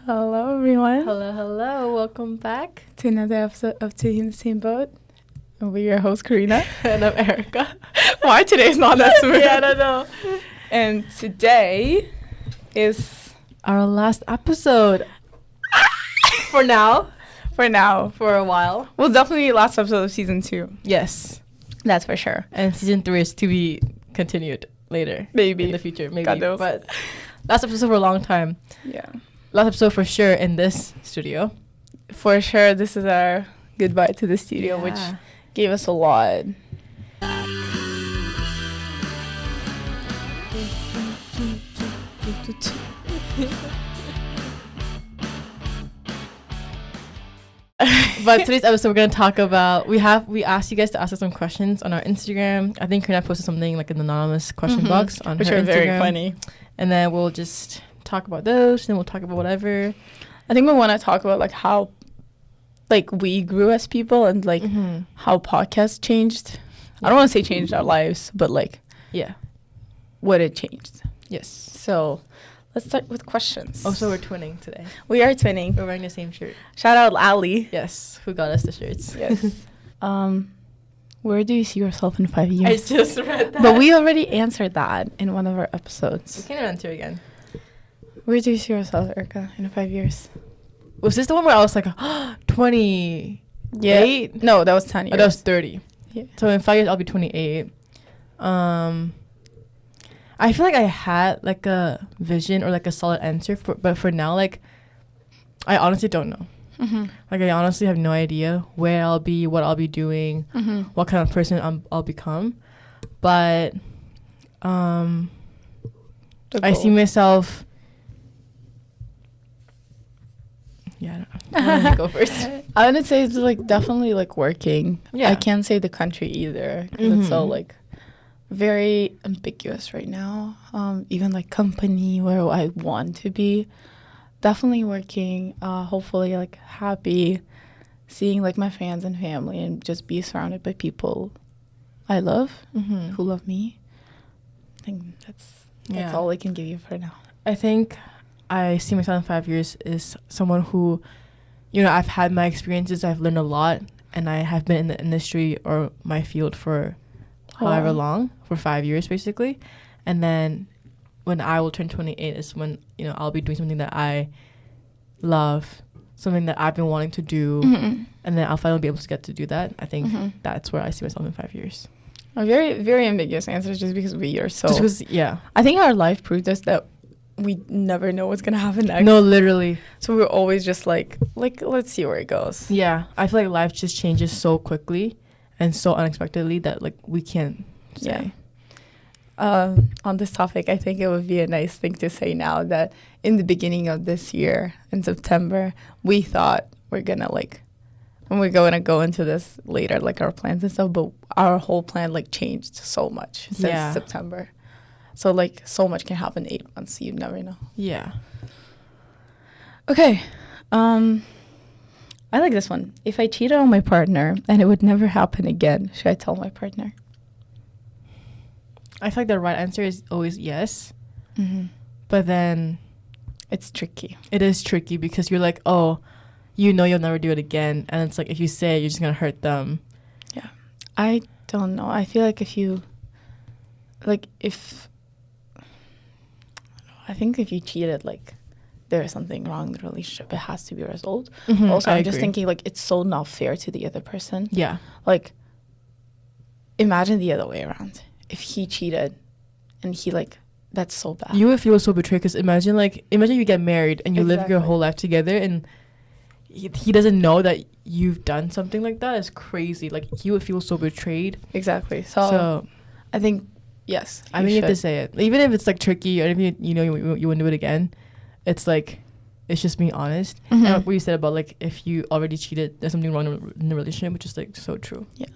Hello, everyone. Hello. Welcome back to another episode of Two in the Same Boat. And we're your host, Karina. And I'm Erica. Why today's not that smooth? Yeah, I don't know. And today is our last episode. For now. For a while. Well, definitely last episode of season 2. Yes. That's for sure. And season 3 is to be continued later. Maybe. In the future. Maybe. God knows. But last episode for a long time. Yeah. Last episode for sure in this studio. For sure, this is our goodbye to the studio, which gave us a lot. But today's episode we're gonna talk about we asked you guys to ask us some questions on our Instagram. I think Karina posted something like an anonymous question box on which her are Instagram. Very funny. And then we'll just talk about those, and we'll talk about whatever. I think we want to talk about like how like we grew as people and like how podcasts changed. I don't want to say changed our lives, but like what it changed. Yes. So let's start with questions. Oh, so we're twinning today. We are twinning. We're wearing the same shirt. Shout out Ali. Yes, who got us the shirts. Yes. Where do you see yourself in 5 years? I just read that. But we already answered that in one of our episodes. We can answer again. Where do you see yourself, Erica, in 5 years? Was this the one where I was like, 28? Yeah. No, that was 10 years. Oh, that was 30. Yeah. So in 5 years, I'll be 28. I feel like I had like a vision or like a solid answer, but for now, like, I honestly don't know. Like, I honestly have no idea where I'll be, what I'll be doing, what kind of person I'll become. But I see myself... Yeah, I don't know. You go first. I would say it's like definitely like working. Yeah. I can't say the country either because it's so like very ambiguous right now. Even like company where I want to be. Definitely working. Hopefully like happy, seeing like my friends and family and just be surrounded by people I love who love me. I think that's all I can give you for now. I think I see myself in 5 years is someone who, you know, I've had my experiences, I've learned a lot, and I have been in the industry or my field for however long, for 5 years basically. And then when I will turn 28 is when, you know, I'll be doing something that I love, something that I've been wanting to do, and then I'll finally be able to get to do that. I think that's where I see myself in 5 years. A very, very ambiguous answer just because we are so... Just because, yeah. I think our life proved us that we never know what's gonna happen next. No, literally. So we're always just like let's see where it goes. Yeah, I feel like life just changes so quickly and so unexpectedly that like we can't say. Yeah. On this topic, I think it would be a nice thing to say now that in the beginning of this year, in September, we thought we're gonna like, and we're going to go into this later, like our plans and stuff, but our whole plan like changed so much since September. So, like, so much can happen in 8 months. You never know. Yeah. Okay. I like this one. If I cheated on my partner and it would never happen again, should I tell my partner? I feel like the right answer is always yes. But then... It's tricky. It is tricky because you're like, oh, you know you'll never do it again. And it's like, if you say it, you're just going to hurt them. Yeah. I don't know. I feel like if you... Like, I think if you cheated, like, there is something wrong in the relationship. It has to be resolved. Also, I'm just thinking, like, it's so not fair to the other person. Yeah. Like, imagine the other way around. If he cheated and he, like, that's so bad. You would feel so betrayed because imagine you get married and you live your whole life together and he doesn't know that you've done something like that. It's crazy. Like, he would feel so betrayed. Exactly. So I think... Yes, I mean, you have to say it. Even if it's like tricky, or if you know you wouldn't do it again, it's like it's just being honest. And like what you said about like if you already cheated, there's something wrong in the relationship, which is like so true. Yeah.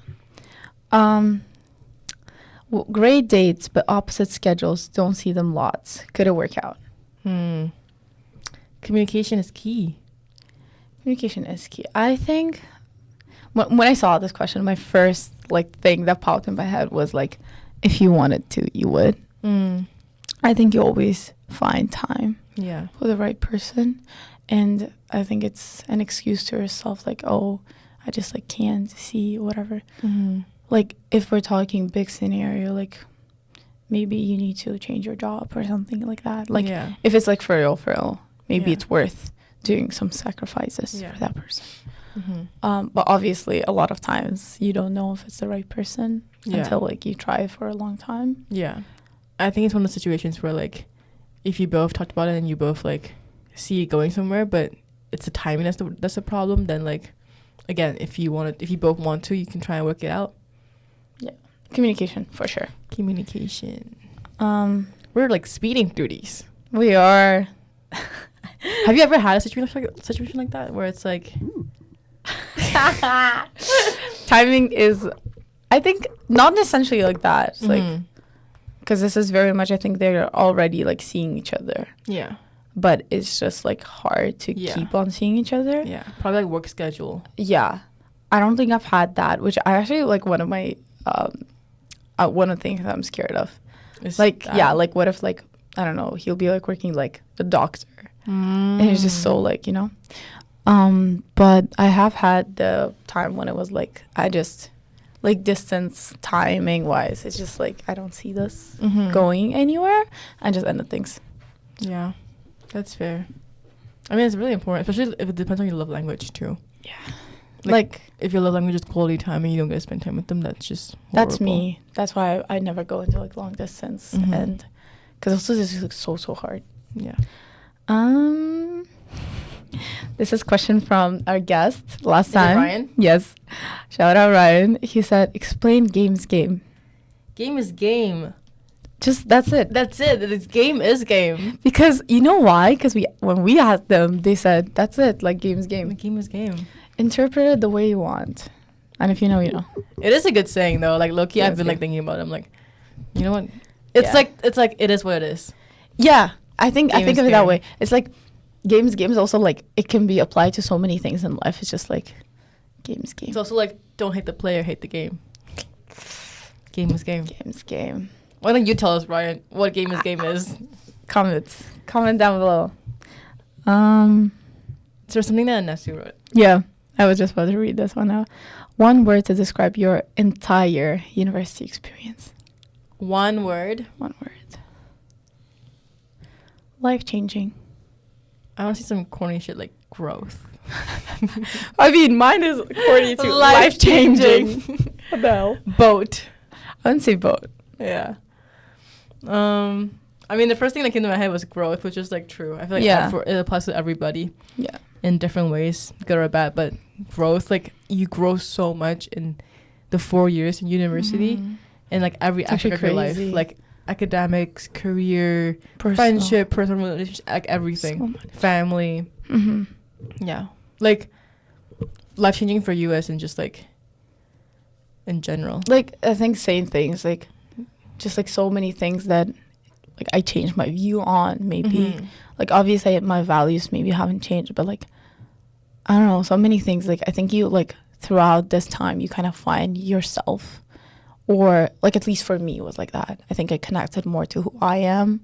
Great dates, but opposite schedules. Don't see them lots. Could it work out? Communication is key. Communication is key. I think when I saw this question, my first like thing that popped in my head was like, if you wanted to, you would. I think you always find time Yeah. for the right person. And I think it's an excuse to yourself, like, oh, I just like can't see whatever. Like if we're talking big scenario, like maybe you need to change your job or something like that. Like if it's like for real, maybe it's worth doing some sacrifices for that person. But obviously a lot of times you don't know if it's the right person until like you try for a long time. Yeah. I think it's one of the situations where like if you both talked about it and you both like see it going somewhere, but it's the timing that's the problem, then like again, if you both want to, you can try and work it out. Yeah. Communication for sure. Communication. We're like speeding through these. We are. Have you ever had a situation like that where it's like timing is, I think, not essentially like that. It's like, because this is very much, I think they're already like seeing each other. Yeah. But it's just like hard to keep on seeing each other. Yeah. Probably like work schedule. Yeah. I don't think I've had that, which I actually like one of my, one of the things that I'm scared of. Is like, like what if like, I don't know, he'll be like working like a doctor. And it's just so like, you know. But I have had the time when it was like, I just, like distance timing wise, it's just like, I don't see this going anywhere and just ended things. Yeah, that's fair. I mean, it's really important, especially if it depends on your love language too. Yeah. Like if your love language is quality time and you don't get to spend time with them, that's just horrible. That's me. That's why I never go into like long distance. And because also this is like so hard. Yeah. This is a question from our guest last time. Ryan? Yes. Shout out Ryan. He said, explain games game. Game is game. Just, that's it. That's it. This game is game. Because, you know why? Because when we asked them, they said, that's it, like game's game. The game is game. Interpret it the way you want. And if you know, you know. It is a good saying, though. Like, low-key, I've been, like, thinking about it. I'm like, you know what? It's like, it is what it is. Yeah. I think of it that way. It's like, games also, like, it can be applied to so many things in life. It's just, like, game's game. It's also, like, don't hate the player, hate the game. Game is game. Game's game. Why don't you tell us, Ryan, what game is? Comment down below. Is there something that Nessie wrote? Yeah, I was just about to read this one out. One word to describe your entire university experience. One word? One word. Life-changing. I want to see some corny shit like growth. I mean, mine is corny too. Life-changing. What the hell? Boat. I wouldn't say boat. Yeah. I mean, the first thing that came to my head was growth, which is like true. I feel like it applies to everybody. Yeah. In different ways, good or bad. But growth, like you grow so much in the 4 years in university, and like every aspect of your life, like academics, career, friendship, personal relationships, like everything, so family. Yeah, like life changing for you as in just like in general. Like I think saying things like just like so many things that like I changed my view on maybe. Like obviously my values maybe haven't changed, but like I don't know, so many things. Like I think you like throughout this time you kind of find yourself, or like at least for me it was like that. I think I connected more to who I am.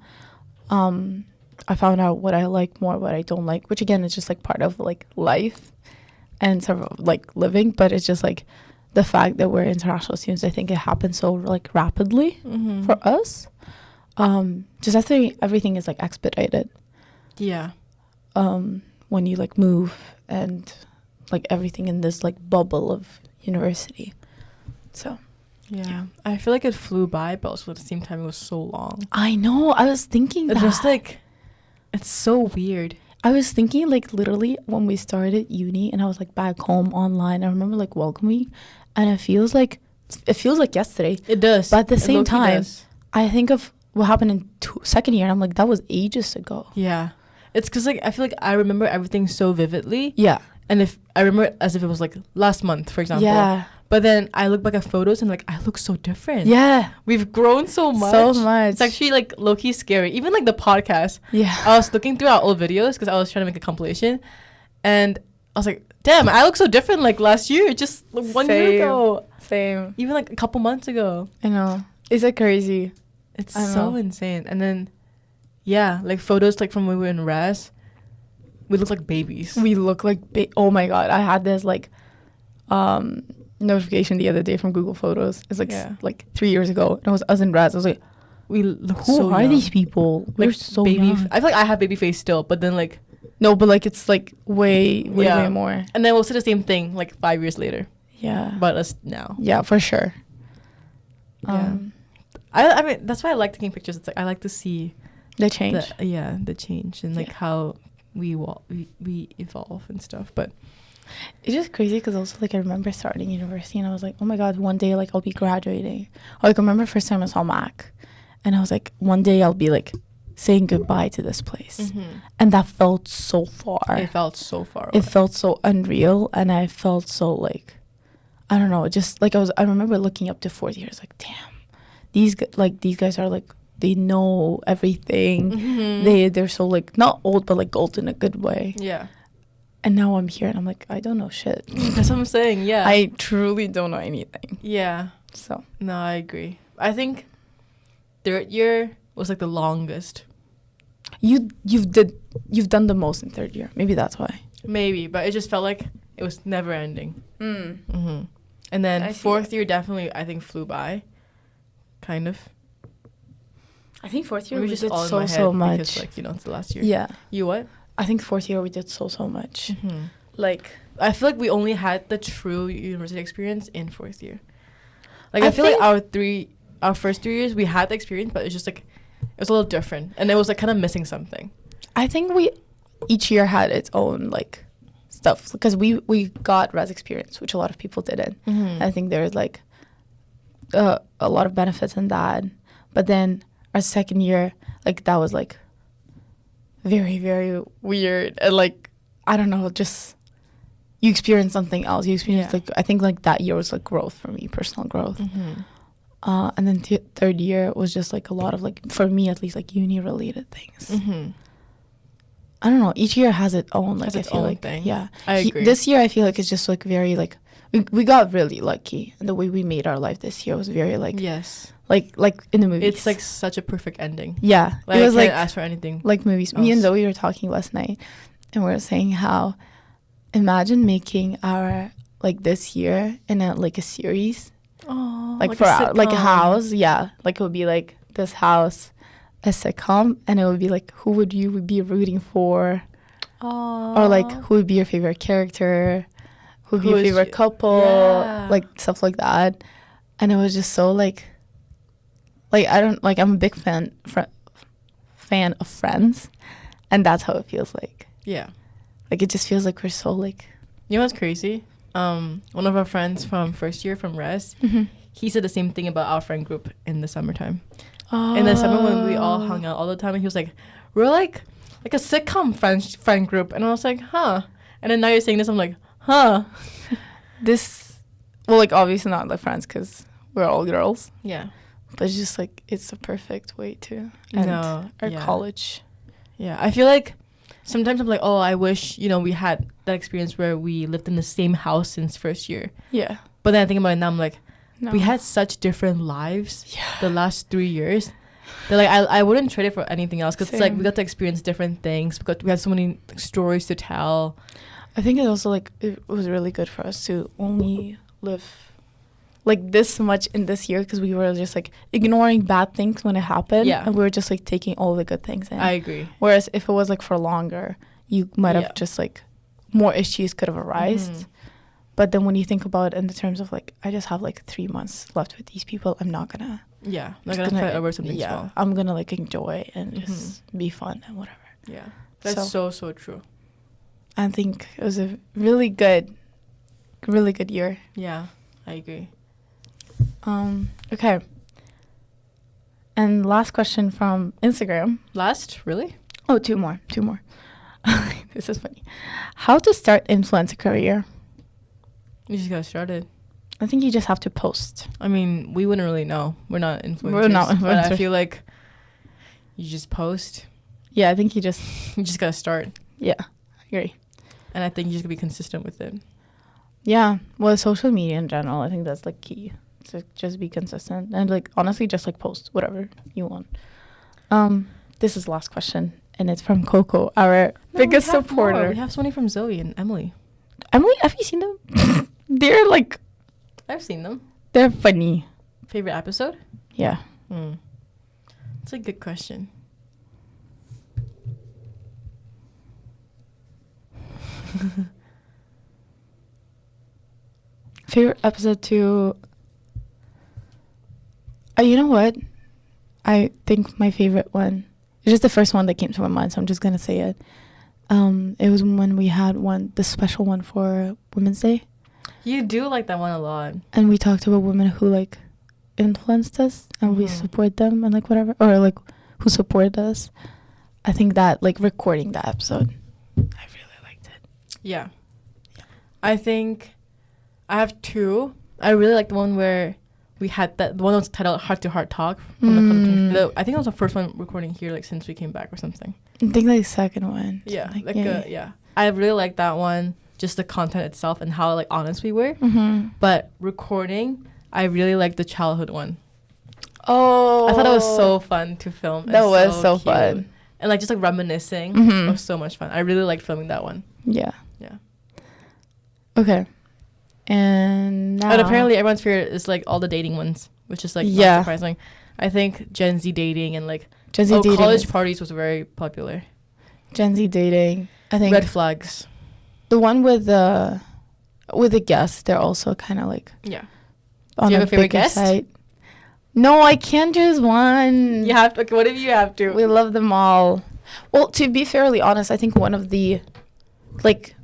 I found out what I like more, what I don't like, which again is just like part of like life and sort of like living, but it's just like the fact that we're international students, I think it happens so like rapidly for us. Just I think everything is like expedited. Yeah. When you like move and like everything in this like bubble of university. So yeah. I feel like it flew by, but also at the same time it was so long. I know. I was thinking that. It's just like, it's so weird. I was thinking like literally when we started uni and I was like back home online, I remember like welcome week, and it feels like yesterday. It does. But at the same time, I think of what happened in second year and I'm like, that was ages ago. Yeah. It's because like I feel like I remember everything so vividly. Yeah. And if I remember it as if it was like last month, for example. Yeah. But then I look back at photos and like I look so different. Yeah. We've grown so much. So much. It's actually like low-key scary. Even like the podcast. Yeah. I was looking through our old videos because I was trying to make a compilation. And I was like, damn, I look so different like last year. Just like 1 year ago. Same. Even like a couple months ago. I know. It's like crazy. It's so insane. And then Yeah, like photos like from when we were in res, we look like babies. We look like oh my god, I had this like notification the other day from Google Photos. It's like like 3 years ago, and it was us in res. I was like, we look who so are young. these people? We're Like so baby young. I feel like I have baby face still, but then like No, but like it's like way more. and then we'll say the same thing like 5 years later, Yeah. but us now. Yeah, for sure. Yeah. I mean that's why I like taking pictures. It's like I like to see The change. the change and like how we evolve and stuff. But It's just crazy because also like I remember starting university and I was like, oh my god, one day like I'll be graduating. Or, like I remember first time I saw Mac, and I was like, one day I'll be like saying goodbye to this place, and that felt so far. it felt so far away. It felt so unreal, and I felt so like, I don't know, just like I remember looking up to fourth years like, damn, these guys are like, they know everything. They're so like not old but like old in a good way. Yeah. And now I'm here and I'm like, I don't know shit. That's what I'm saying. Yeah. I truly don't know anything. Yeah. So No, I agree. I think third year was like the longest. you've done the most in third year. Maybe that's why. Maybe, but it just felt like it was never ending. And then I see fourth year definitely I think flew by. Kind of. I think fourth year Maybe we just did all in my head so much. because like it's the last year. Yeah. You what? I think fourth year we did so much. Like I feel like we only had the true university experience in fourth year. Like I I feel like think our first 3 years we had the experience, but it's just like it was a little different, and it was like kind of missing something. I think each year had its own like stuff because we got res experience, which a lot of people didn't. I think there's like a lot of benefits in that, but then our second year, like that was like very very weird, and like I don't know, just you experience something else. You experience like I think like that year was like growth for me, personal growth. And then third year was just like a lot of like, for me at least, like uni related things. I don't know, each year has its own like Has its I feel own like thing. yeah. I agree. This year I feel like it's just like very like we got really lucky, and the way we made our life this year was very like Yes. like in the movies. It's like such a perfect ending. Yeah, Like, it was I can't like ask for anything. like movies. Me and else. Zoe were talking last night, and we were saying how imagine making our like this year in a like a series, Oh, like for a like a sitcom. house. Yeah, like it would be like this house, a sitcom, and it would be like who would you be rooting for, or like who would be your favorite character, who would be Who your is favorite you- couple, Yeah. like stuff like that. And it was just so like I don't like, I'm a big fan of Friends, and that's how it feels like. Yeah. Like it just feels like we're so like You know what's crazy? One of our friends from first year from res, he said the same thing about our friend group in the summertime. In the summer when we all hung out all the time, and he was like, "We're like a sitcom friend group," and I was like, "Huh." And then now you're saying this, I'm like, "Huh." this, well, like obviously not like Friends because we're all girls, Yeah. but it's just like it's the perfect way to end our yeah. college. Yeah, I feel like sometimes I'm like, oh, I wish, we had that experience where we lived in the same house since first year. Yeah. But then I think about it now, I'm like, No. we had such different lives the last 3 years. That like I wouldn't trade it for anything else, because it's like we got to experience different things. We had so many like, stories to tell. I think it also like it was really good for us to only live like this much in this year, because we were just like ignoring bad things when it happened, Yeah. and we were just like taking all the good things in. I agree. Whereas if it was like for longer, you might have Yeah. just like more issues could have arisen. But then when you think about it in the terms of like, I just have like 3 months left with these people, I'm not gonna Yeah, not just gonna fight over something yeah, small. I'm gonna like enjoy and just be fun and whatever. Yeah, that's so true. I think it was a really good year. Yeah, I agree. Okay. And last question from Instagram. Last, really? Oh, two more. This is funny. How to start influencer career? You just got started. I think you just have to post. I mean, we wouldn't really know. We're not influencers. We're not But I influencers. feel like you just post. Yeah, I think you just gotta start. yeah, I agree. And I think you just gotta be consistent with it. Yeah, well, social media in general, I think that's like key. To just be consistent and like honestly just like post whatever you want. this is the last question, and it's from Coco, our biggest supporter. More. We have so many from Zoe and Emily. Emily, have you seen them? They're like, I've seen them. they're funny. Favorite episode? Yeah. It's a good question. Favorite episode too. You know what? I think my favorite one. It's just the first one that came to my mind, so I'm just gonna say it. It was when we had the special one for Women's Day. You do like that one a lot. And we talked about women who like influenced us, and we support them, and like whatever, or like who supported us. I think that like recording that episode, I really liked it. Yeah. I think I have two. I really like the one where we had the one that was titled Heart to Heart Talk from I think it was the first one recording here like since we came back or something. I think like the second one. Yeah, I really like that one, just the content itself and how like honest we were. But recording, I really like the childhood one. Oh, I thought it was so fun to film. That was so fun. And like just like reminiscing. It was so much fun. I really liked filming that one. Yeah. Yeah. Okay. And now, but apparently everyone's favorite is like all the dating ones, which is like not surprising. I think Gen Z dating and like Gen Z dating, college parties was very popular. Gen Z dating, I think. Red flags. The one with the guests, they're also kind of like Do you have a favorite guest? Side. No, I can't choose one. You have to. Okay, what if you have to? We love them all. Well, to be fairly honest, I think one of the like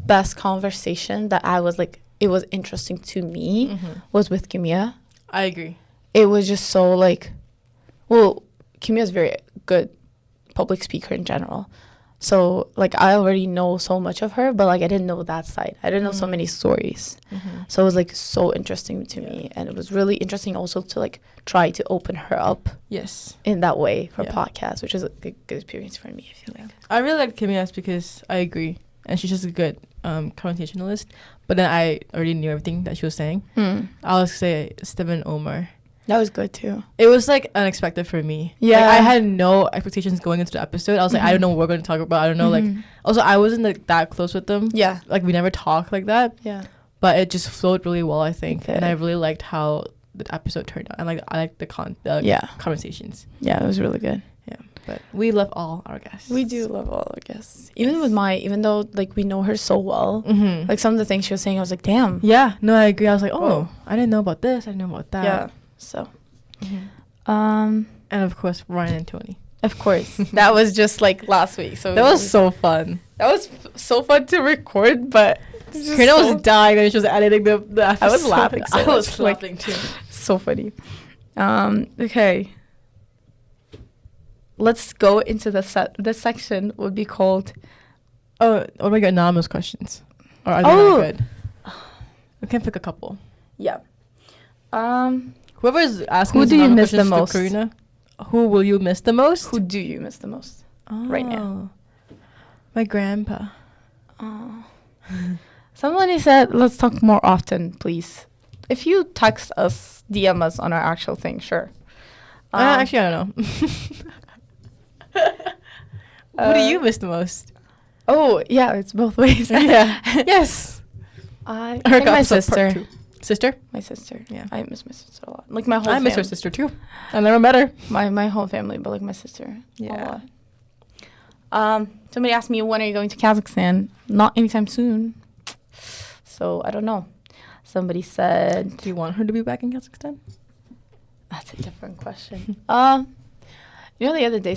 best conversation that I was like, it was interesting to me was with Kimia. I agree. It was just so like, well, Kimia is very good public speaker in general. So like I already know so much of her, but like I didn't know that side. I didn't know so many stories. So it was like so interesting to me, and it was really interesting also to like try to open her up. Yes. In that way for podcasts, which is a good experience for me. I feel like I really like Kimia because I agree, and she's just a good conversationalist. But then I already knew everything that she was saying. I'll say Stephen Omar. That was good too. It was like unexpected for me. Yeah, like, I had no expectations going into the episode. I was like, I don't know what we're going to talk about. I don't know. Like, also I wasn't like that close with them. Yeah, like we never talked like that. Yeah, but it just flowed really well, I think, and I really liked how the episode turned out. And like I liked the conversations. Yeah, it was really good. Yeah, but we love all our guests. We do love all our guests. Even with even though like we know her so well, like some of the things she was saying, I was like, damn. Yeah, no, I agree. I was like, oh, I didn't know about this. I didn't know about that. Yeah. So, and of course, Ryan and Tony. Of course, that was just like last week. So that was so fun. That was so fun to record, but Karina was dying when she was editing the episode. I was laughing. So I was laughing too. So funny. Okay. Let's go into the section would be called. Oh my god, anonymous questions. Or are they not good? We can pick a couple. Yeah. Whoever's asking, who do you miss the most? Karina, who will you miss the most? Who do you miss the most right now? My grandpa. Oh. Somebody said, let's talk more often, please. If you text us, DM us on our actual thing, sure. Actually, I don't know. Who do you miss the most? Oh, yeah, it's both ways. Yeah. Yes. I think my sister. Sister? My sister. Yeah. I miss my sister a lot. Like my whole family. I miss her sister too. I never met her. My whole family, but like my sister. Yeah. A lot. Somebody asked me, when are you going to Kazakhstan? Not anytime soon. So I don't know. Somebody said, do you want her to be back in Kazakhstan? That's a different question. You know, the other day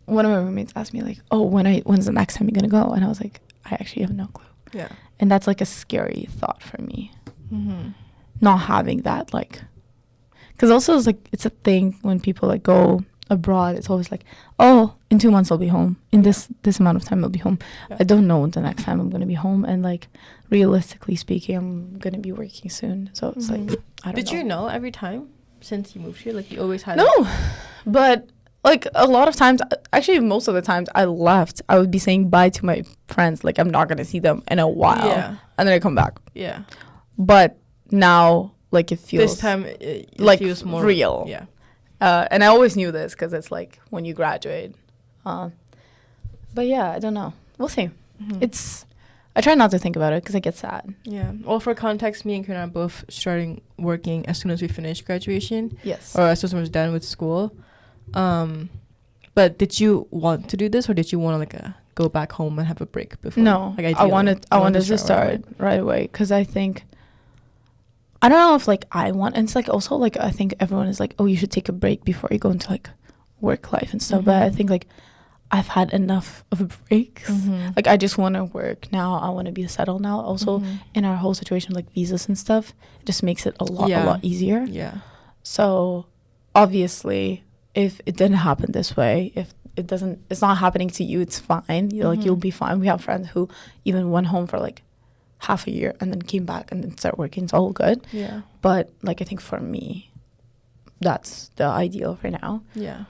one of my roommates asked me like, oh, when's the next time you're gonna go? And I was like, I actually have no clue. Yeah. And that's like a scary thought for me. Not having that, like, because also it's like it's a thing when people like go abroad. It's always like, oh, in 2 months I'll be home. In this amount of time I'll be home. Yeah. I don't know when the next time I'm gonna be home. And like realistically speaking, I'm gonna be working soon. So it's like, I don't know. Did you know every time since you moved here? Like you always had. No, but like a lot of times, actually most of the times I left, I would be saying bye to my friends. Like I'm not gonna see them in a while, and then I come back. Yeah. But now, like, it feels... This time, it like feels more... real. Yeah. And I always knew this, because it's like, when you graduate, But yeah, I don't know. We'll see. I try not to think about it because I get sad. Yeah. Well, for context, me and Karina are both starting working as soon as we finish graduation. Yes. Or as soon as we're done with school. But did you want to do this, or did you want to like go back home and have a break before? No, like, I wanted to start right away because I think, I don't know if like I want, and it's like also like I think everyone is like, oh, you should take a break before you go into like work life and stuff. But I think like I've had enough of breaks. Like I just want to work now. I want to be settled now. Also in our whole situation, like visas and stuff, it just makes it a lot easier. Yeah. So obviously, if it didn't happen this way, if it's not happening to you, it's fine. You'll be fine. We have friends who even went home for like half a year and then came back and then start working. It's all good. Yeah. But like I think for me, that's the ideal for now. Yeah.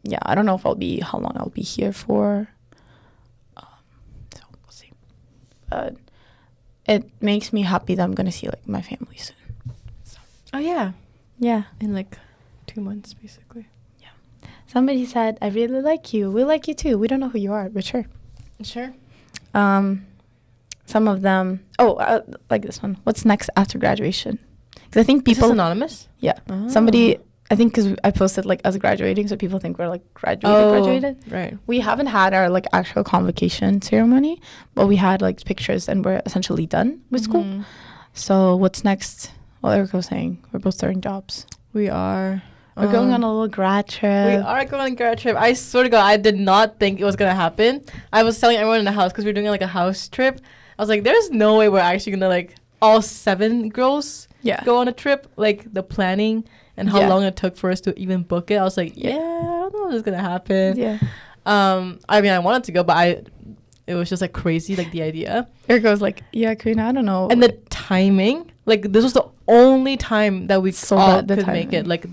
Yeah, I don't know how long I'll be here for. So we'll see. But it makes me happy that I'm gonna see like my family soon. So. Oh yeah. Yeah. In like 2 months, basically. Yeah. Somebody said, "I really like you. We like you too. We don't know who you are, but sure." Sure. Some of them. Oh, like this one. What's next after graduation? Because I think people. Is this anonymous? Yeah. Oh. Somebody. I think because I posted like us graduating, so people think we're like graduated. Right. We haven't had our like actual convocation ceremony, but we had like pictures and we're essentially done with school. So what's next? Well, Erica was saying we're both starting jobs. We are. We're going on a little grad trip. We are going on a grad trip. I swear to God, I did not think it was going to happen. I was telling everyone in the house because we were doing like a house trip. I was like, there's no way we're actually going to like all 7 girls go on a trip. Like the planning and how long it took for us to even book it. I was like, I don't know what's going to happen. Yeah. I mean, I wanted to go, but it was just like crazy, like the idea. Erica was like, yeah, Karina, I don't know. And the timing, like this was the only time that we all could make it. Like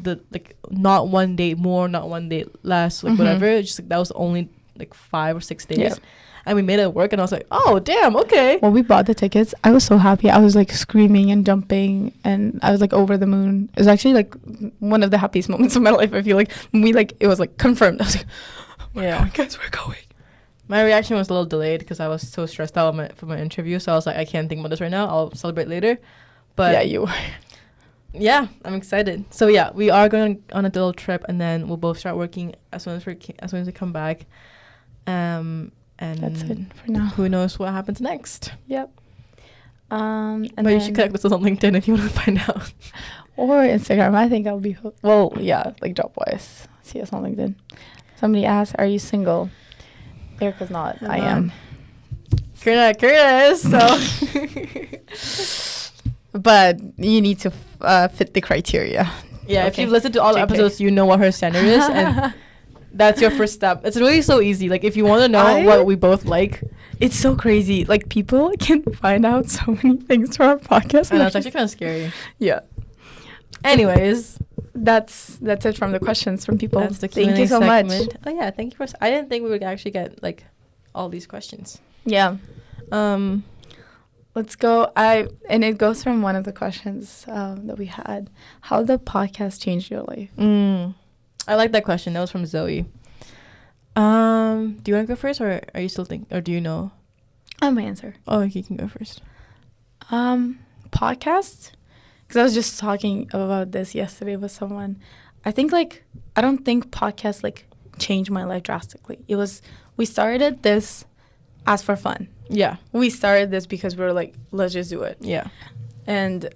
not one day more, not one day less, like whatever. It's just like that was only like 5 or 6 days. Yeah. And we made it work, and I was like, oh, damn, okay. When we bought the tickets, I was so happy. I was like screaming and jumping, and I was like over the moon. It was actually like one of the happiest moments of my life. I feel like when it was like confirmed. I was like, we're going, guys, we're going. My reaction was a little delayed because I was so stressed out for my interview. So I was like, I can't think about this right now. I'll celebrate later. But yeah, you were. Yeah, I'm excited. So yeah, we are going on a little trip, and then we'll both start working as soon as we come back. And that's it for now. Who knows what happens next? Yep. But you should connect with us on LinkedIn if you want to find out. Or Instagram. I think I'll be... like Dropwise. See us on LinkedIn. Somebody asked, are you single? Erica's not. I am. Karina is, so... But you need to fit the criteria. Yeah, if you've listened to all the episodes, you know what her standard is. And... that's your first step. It's really so easy. Like, if you want to know what we both like. It's so crazy. Like, people can find out so many things from our podcast. And that's actually kind of scary. Yeah. Anyways. That's it from the questions from people. That's the Thank you so much. Oh, yeah. Thank you I didn't think we would actually get, like, all these questions. Yeah. Let's go. And it goes from one of the questions that we had. How the podcast changed your life? I like that question. That was from Zoe. Do you want to go first, or are you still thinking, or do you know? I'm my answer. Oh, you can go first. Podcast? Because I was just talking about this yesterday with someone. I think, like, I don't think podcasts, like, changed my life drastically. We started this as for fun. Yeah. We started this because we were like, let's just do it. Yeah. And,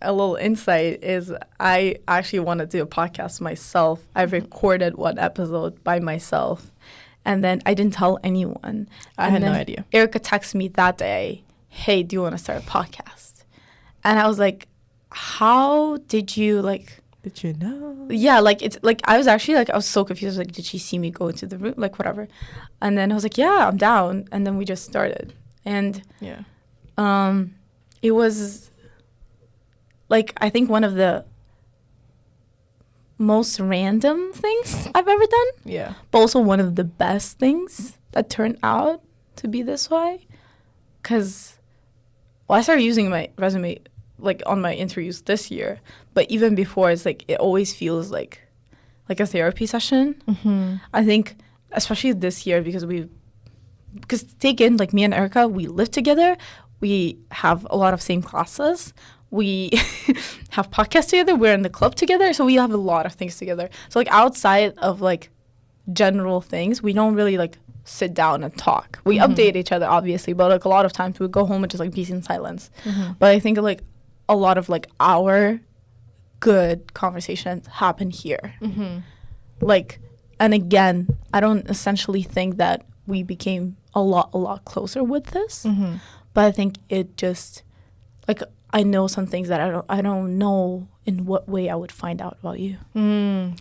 a little insight is I actually wanted to do a podcast myself. I recorded one episode by myself, and then I didn't tell anyone. I had no idea. Erica texted me that day, hey, do you want to start a podcast? And I was like, how did you, like... Did you know? Yeah, like, it's, like, I was actually, like, I was so confused. Like, did she see me go into the room? Like, whatever. And then I was like, yeah, I'm down. And then we just started. And... yeah. It was... like, I think one of the most random things I've ever done. Yeah. But also one of the best things that turned out to be this way. Because, I started using my resume, like, on my interviews this year. But even before, it's like, it always feels like like a therapy session. I think especially this year because take in like me and Erica, we live together, we have a lot of same classes, we have podcasts together, we're in the club together, so we have a lot of things together. So like outside of like general things, we don't really like sit down and talk. We update each other obviously, but like a lot of times we would go home and just like be in silence. But I think like a lot of like our good conversations happen here. Like, and again, I don't essentially think that we became a lot closer with this, but I think it just like I know some things that I don't know in what way I would find out about you.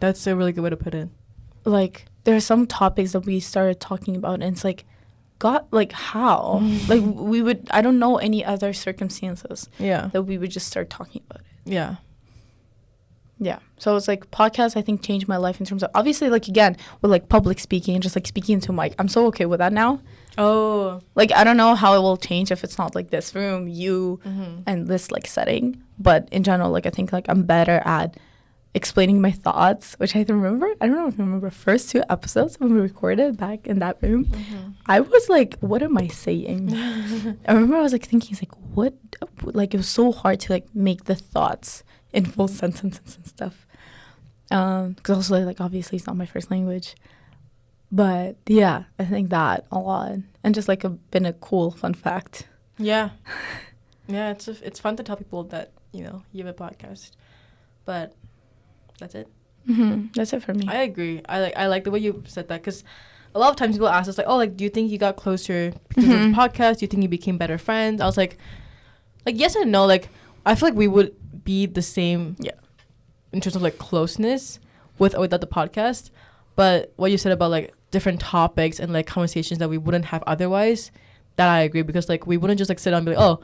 That's a really good way to put it. Like there are some topics that we started talking about and it's like, God, like how? Like we would, I don't know any other circumstances that we would just start talking about it. Yeah. So it's like podcasts, I think, changed my life in terms of, obviously, like, again, with, like, public speaking and just, like, speaking into a mic. I'm so okay with that now. Oh. Like, I don't know how it will change if it's not, like, this room, you, and this, like, setting. But in general, like, I think, like, I'm better at explaining my thoughts, which I remember. I don't know if you remember first 2 episodes when we recorded back in that room. I was like, what am I saying? I remember I was, like, thinking, like, what? Like, it was so hard to, like, make the thoughts in full sentences and stuff. Because also, like, obviously it's not my first language. But, yeah, I think that a lot. And just, like, been a cool fun fact. Yeah. Yeah, it's fun to tell people that, you know, you have a podcast. But that's it. That's it for me. I agree. I like the way you said that. Because a lot of times people ask us, like, oh, like, do you think you got closer because of the podcast? Do you think you became better friends? I was like, yes and no. Like, I feel like we would be the same in terms of like closeness with or without the podcast, but what you said about like different topics and like conversations that we wouldn't have otherwise, that I agree, because like we wouldn't just like sit down and be like, oh,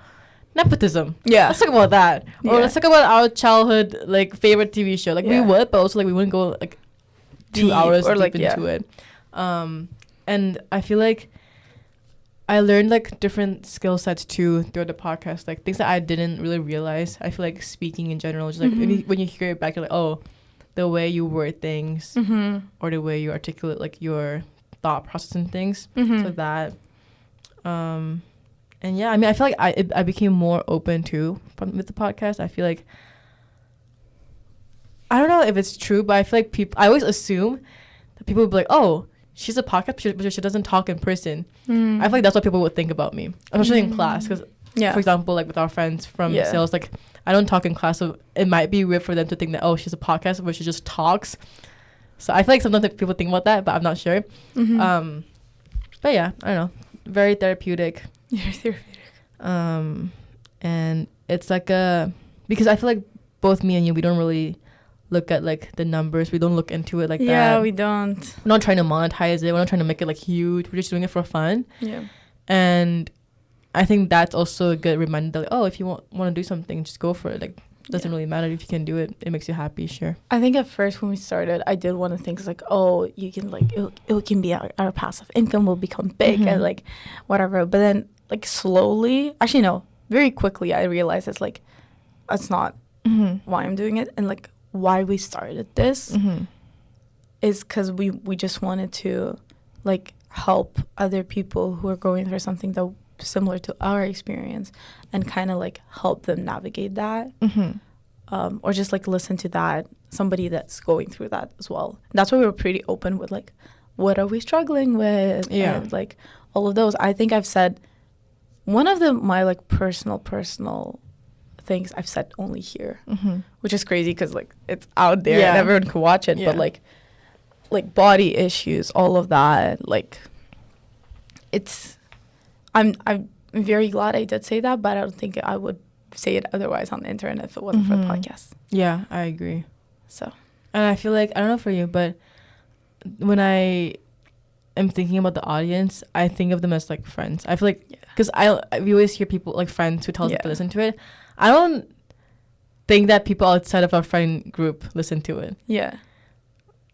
nepotism, let's talk about that, or let's talk about our childhood like favorite TV show. Like we would, but also like we wouldn't go like 2 hours or deep into it. And I feel like I learned like different skill sets too throughout the podcast, like things that I didn't really realize. I feel like speaking in general, just like when you hear it back, you're like, oh, the way you word things or the way you articulate like your thought process and things, so that. And yeah, I mean, I feel like I became more open too with the podcast. I feel like, I don't know if it's true, but I feel like I always assume that people would be like, oh, she's a podcast, but she doesn't talk in person. I feel like that's what people would think about me, especially in class. Because, for example, like with our friends from sales, like I don't talk in class, so it might be weird for them to think that, oh, she's a podcast, but she just talks. So I feel like sometimes people think about that, but I'm not sure. But yeah, I don't know. Very therapeutic. Very therapeutic. And it's like because I feel like both me and you, we don't really look at like the numbers. We don't look into it like that. Yeah, we don't. We're not trying to monetize it. We're not trying to make it like huge. We're just doing it for fun. Yeah. And I think that's also a good reminder that, like, oh, if you want to do something, just go for it. Like, doesn't really matter if you can do it. It makes you happy, sure. I think at first when we started, I did want to think like, oh, you can like, it can be our passive income will become big and like whatever. But then like slowly, actually no, very quickly I realized it's like, that's not why I'm doing it. And like why we started this is because we just wanted to like help other people who are going through something that similar to our experience and kind of like help them navigate that or just like listen to that somebody that's going through that as well. That's why we were pretty open with like what are we struggling with and like all of those. I think I've said one of my like personal things I've said only here, which is crazy because like it's out there and everyone can watch it, but like body issues, all of that, like I'm very glad I did say that, but I don't think I would say it otherwise on the internet if it wasn't for the podcast. Yeah, I agree. So, and I feel like, I don't know for you, but when I am thinking about the audience, I think of them as like friends. I feel like, because we always hear people like friends who tell us to listen to it. I don't think that people outside of our friend group listen to it. Yeah.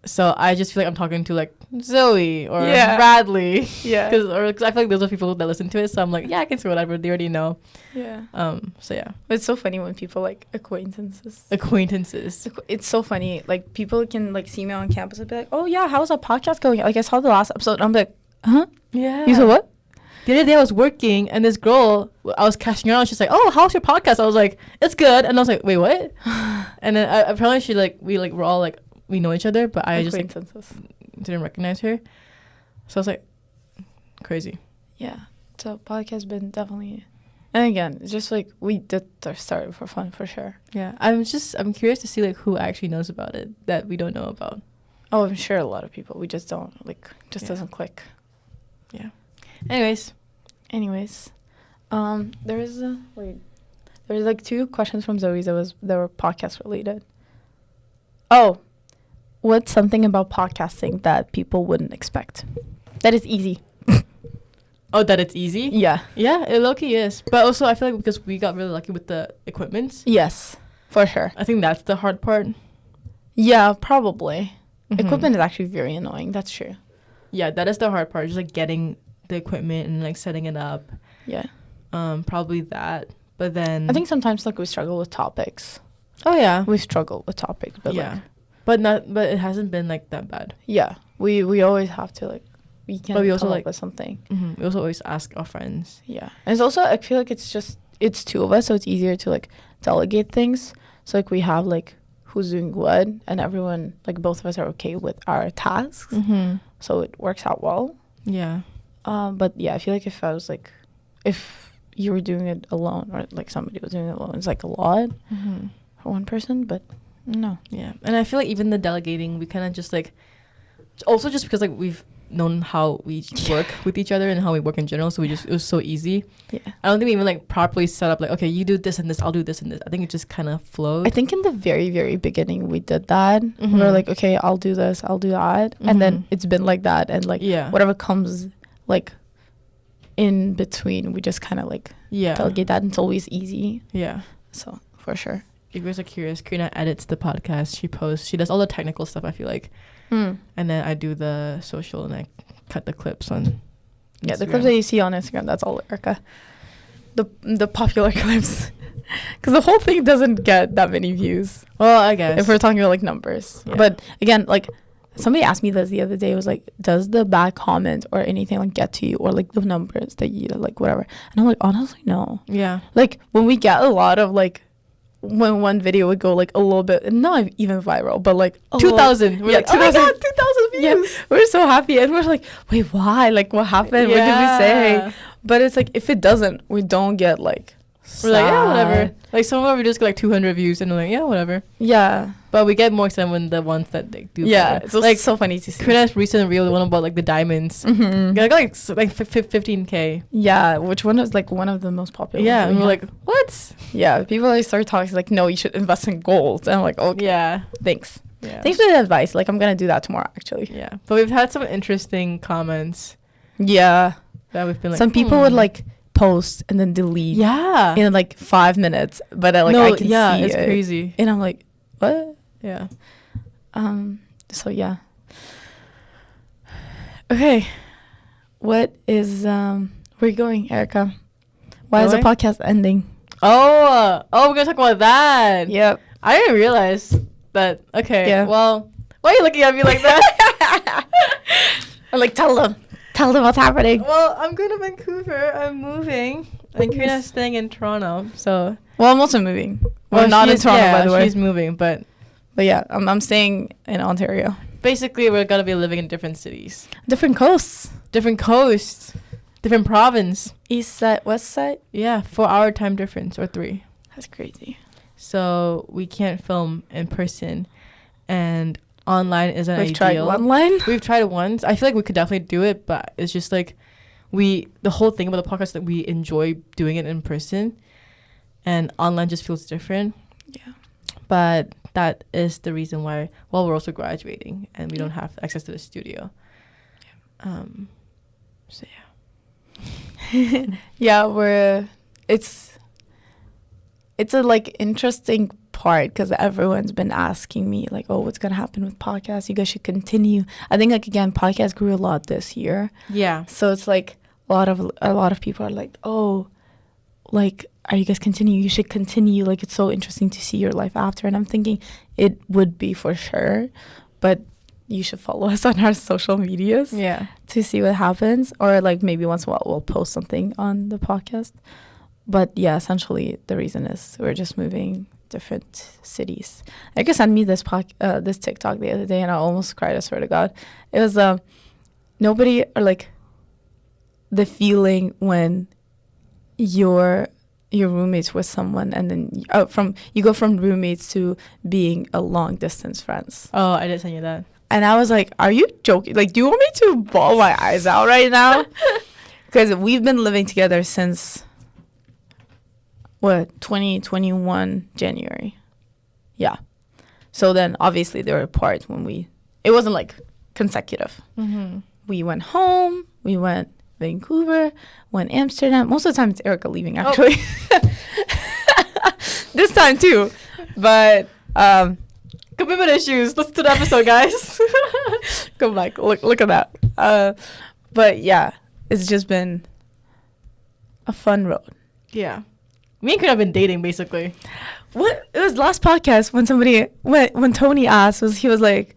So I just feel like I'm talking to like Zoe or Yeah. Bradley. Yeah. Because I feel like those are people that listen to it. So I'm like, yeah, I can say whatever. They already know. Yeah. So yeah. It's so funny when people like acquaintances. Acquaintances. It's so funny. Like people can like see me on campus and be like, "Oh yeah, how's our podcast going?" Like I saw the last episode. And I'm like, "Huh? Yeah. You said what?" The other day I was working and this girl, I was cashing her out. She's like, "Oh, how's your podcast?" I was like, "It's good." And I was like, "Wait, what?" And then apparently she like we're all like we know each other, but I just like, didn't recognize her. So I was like, crazy. Yeah. So podcast has been definitely, and again, it's just like we did start for fun for sure. Yeah, I'm curious to see like who actually knows about it that we don't know about. Oh, I'm sure a lot of people. We just don't like. Doesn't click. Yeah. Anyways, there's like 2 questions from Zoe that were podcast related. Oh, what's something about podcasting that people wouldn't expect? That is easy. Oh, that it's easy? Yeah. Yeah, it low-key is. But also, I feel like because we got really lucky with the equipment. Yes, for sure. I think that's the hard part. Yeah, probably. Mm-hmm. Equipment is actually very annoying. That's true. Yeah, that is the hard part. Just like getting the equipment and like setting it up. Yeah. Probably that. But then I think sometimes like we struggle with topics. Oh yeah. We struggle with topics, but yeah. Like, but it hasn't been like that bad. Yeah. We always have to like we can but we also come like up with something. Mm-hmm. We also always ask our friends. Yeah. And it's also I feel like it's 2 of us, so it's easier to like delegate things. So like we have like who's doing what and everyone like both of us are okay with our tasks. Mm-hmm. So it works out well. Yeah. But yeah, I feel like if you were doing it alone or like somebody was doing it alone, it's like a lot for one person, but no. Yeah. And I feel like even the delegating, we kind of just like, also just because like we've known how we work with each other and how we work in general, so it was so easy. Yeah. I don't think we even like properly set up like, okay, you do this and this, I'll do this and this. I think it just kind of flowed. I think in the very, very beginning we did that. We were like, okay, I'll do this, I'll do that. And then it's been like that. And like whatever comes like in between, we just kind of like delegate that, and it's always easy. Yeah. So for sure. If you guys are curious, Karina edits the podcast. She posts. She does all the technical stuff, I feel like. And then I do the social and I cut the clips on Yeah, Instagram. the clips that you see on Instagram, that's all Erica. The popular clips. Because the whole thing doesn't get that many views. Well, I guess. If we're talking about like numbers. Yeah. But again, like somebody asked me this the other day. It was like, does the bad comment or anything like get to you, or like the numbers that you like whatever? And I'm like, honestly, no. Yeah. Like when we get a lot of like, when one video would go like a little bit, not even viral, but like 2,000. We're like, 2,000. oh my god, 2,000 views. Yeah, we're so happy, and we're like, wait, why? Like, what happened? What did we say? But it's like, if it doesn't, we don't get like. We're like, yeah, whatever. Like some of our videos get like 200 views, and we're like, yeah, whatever. Yeah. But we get more excited when the ones that they do. Yeah, better. it's like so funny to see. Karina's recent reel, the one about like the diamonds. Mm-hmm. I got like 15K. Yeah, which one is like one of the most popular. Yeah, and we're like, what? Yeah, people like start talking like, no, you should invest in gold. And I'm like, okay, yeah, thanks. Yeah. Thanks for the advice. Like, I'm gonna do that tomorrow, actually. Yeah, but we've had some interesting comments. Yeah, that we've been like. Some people would like post and then delete. Yeah. In like 5 minutes, but I can see it. It's crazy. And I'm like, what? Yeah. So yeah. Okay. What is where are you going, Erica? Why is the podcast ending? Oh, we're gonna talk about that. Yep. I didn't realize that. Okay. Yeah. Well, why are you looking at me like that? I'm like, tell them what's happening. Well, I'm going to Vancouver. I'm moving. And Karina's staying in Toronto. So. Well, I'm also moving. Well, not in Toronto, by the way. She's moving, but yeah, I'm staying in Ontario. Basically, we're gonna be living in different cities, different coasts, different province. East side, west side. Yeah, 4 hour time difference or 3. That's crazy. So we can't film in person, and online isn't ideal. We've tried online. We've tried it once. I feel like we could definitely do it, but it's just like the whole thing about the podcast that we enjoy doing it in person, and online just feels different. Yeah. But that is the reason why. Well, we're also graduating, and we don't have access to the studio. So yeah. Yeah, it's a like interesting part because everyone's been asking me like, oh, what's gonna happen with podcasts? You guys should continue. I think like again, podcasts grew a lot this year. Yeah. So it's like a lot of people are like, oh, like, are you guys continue? You should continue. Like, it's so interesting to see your life after. And I'm thinking it would be for sure, but you should follow us on our social medias to see what happens. Or like maybe once in a while we'll post something on the podcast. But yeah, essentially the reason is we're just moving different cities. I guess sent me this TikTok the other day and I almost cried, I swear to God. It was nobody, or like the feeling when your roommates with someone and then you go from roommates to being a long distance friends. Oh, I did send you that. And I was like, are you joking? Like, do you want me to bawl my eyes out right now? Because we've been living together since 2021 January. Yeah. So then obviously they were apart when it wasn't like consecutive. Mm-hmm. We went home, we went Vancouver, went Amsterdam. Most of the time it's Erica leaving actually. This time too. But commitment issues. Listen to the episode, guys. Go back. Look at that. But yeah, it's just been a fun road. Yeah. Me and Karen have been dating basically. What? It was last podcast when Tony asked, he was like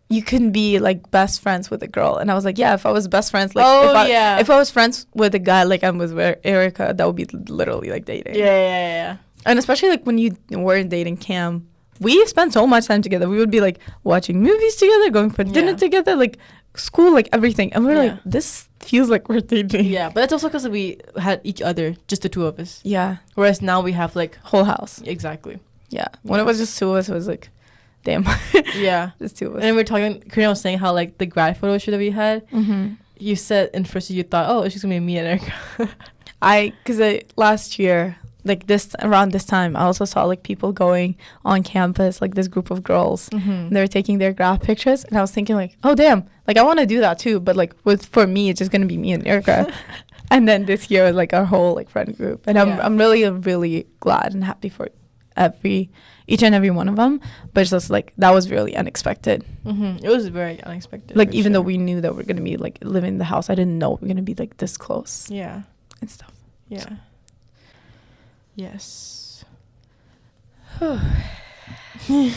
you can be like best friends with a girl, and I was like, yeah, if I was best friends, like if I was friends with a guy like I'm with Erica, that would be literally like dating. Yeah. And especially like when you weren't dating Cam, we spent so much time together. We would be like watching movies together, going for dinner together, like school, like everything, and we're like, this feels like we're dating. Yeah, but it's also because we had each other, just the two of us. Yeah. Whereas now we have like whole house. Exactly. Yeah. When it was just two of us, it was like, damn. Yeah. Just two of us. And then we were talking, Karina was saying how like the grad photo shoot that we had, you said in first you thought, oh, it's just gonna be me and Erica. Because last year, like around this time, I also saw like people going on campus, like this group of girls, and they were taking their grad pictures, and I was thinking like, oh damn, like I want to do that too, but like for me, it's just gonna be me and Erica. And then this year, like our whole like friend group, and I'm really really glad and happy for each and every one of them, but it's just like that was really unexpected. It was very unexpected. Like even though we knew that we're gonna be like living in the house, I didn't know we're gonna be like this close. Yeah, and stuff. Yeah. So. Yes. Do you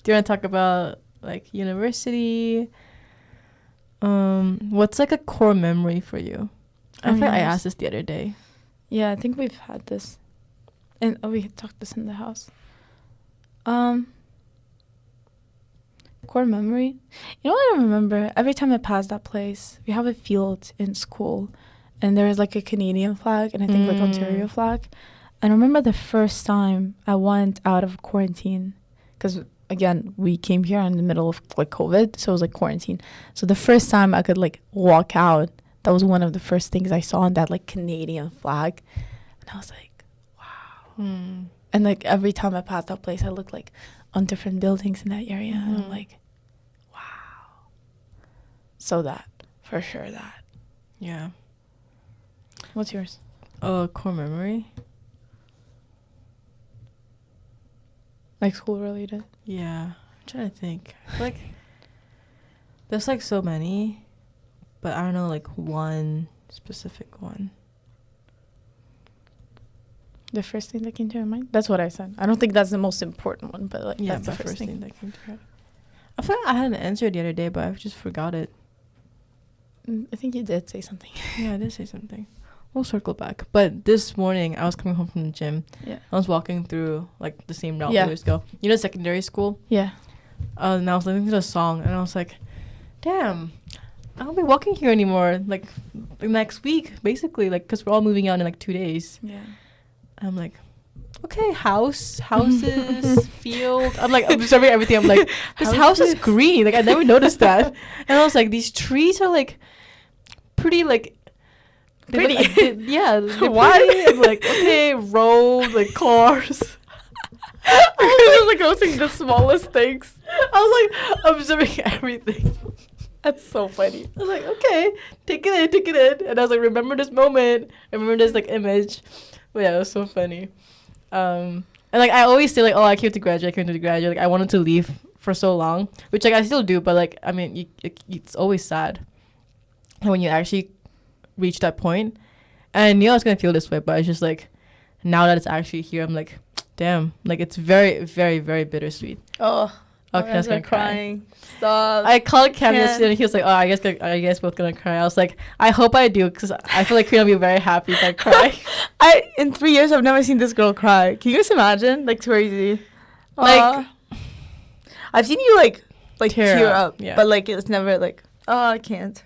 want to talk about like university? What's like a core memory for you? I think I asked this the other day. Yeah, I think we've had this, and we had talked this in the house. Core memory. You know what I remember? Every time I passed that place, we have a field in school, and there is like a Canadian flag and I think like Ontario flag. And I remember the first time I went out of quarantine, because again, we came here in the middle of like COVID, so it was like quarantine. So the first time I could like walk out, that was one of the first things I saw on that like Canadian flag. And I was like, wow. And like every time I passed that place, I looked like on different buildings in that area. And I'm like, wow. So that, for sure that. Yeah. What's yours? Core memory. Like school related? Yeah. I'm trying to think. I feel like there's like so many, but I don't know like one specific one. The first thing that came to your mind? That's what I said. I don't think that's the most important one, but like that's the first thing that came to your mind. I feel like I had an answer the other day, but I just forgot it. I think you did say something. Yeah, I did say something. We'll circle back. But this morning, I was coming home from the gym. Yeah. I was walking through, like, the same route we always go. You know, secondary school? Yeah. And I was listening to a song, and I was like, damn, I won't be walking here anymore, like, next week, basically, like, because we're all moving out in, like, 2 days. Yeah. And I'm like, okay, houses, field. I'm, like, observing everything. I'm like, this house is green. Like, I never noticed that. And I was like, these trees are, like, pretty, like, pretty. Yeah. Why? I'm like, okay, road, like cars. I was just like noticing the smallest things. I was like observing everything. That's so funny. I was like, okay, take it in. And I was like, remember this moment. I remember this like image. But yeah, it was so funny. And like I always say like, oh, I came to graduate. Like I wanted to leave for so long, which like I still do, but like I mean, it's always sad when you actually reach that point. And I knew I was gonna feel this way, but it's just like now that it's actually here, I'm like, damn, like it's very, very, very bittersweet. Oh, okay, I was gonna crying. Stop. I called Cam yesterday, and he was like, "Oh, I guess both gonna cry." I was like, "I hope I do, because I feel like Karina will be very happy if I cry." In 3 years, I've never seen this girl cry. Can you just imagine? Like crazy. Like, I've seen you like tear up, yeah. but like it's never like, oh, I can't.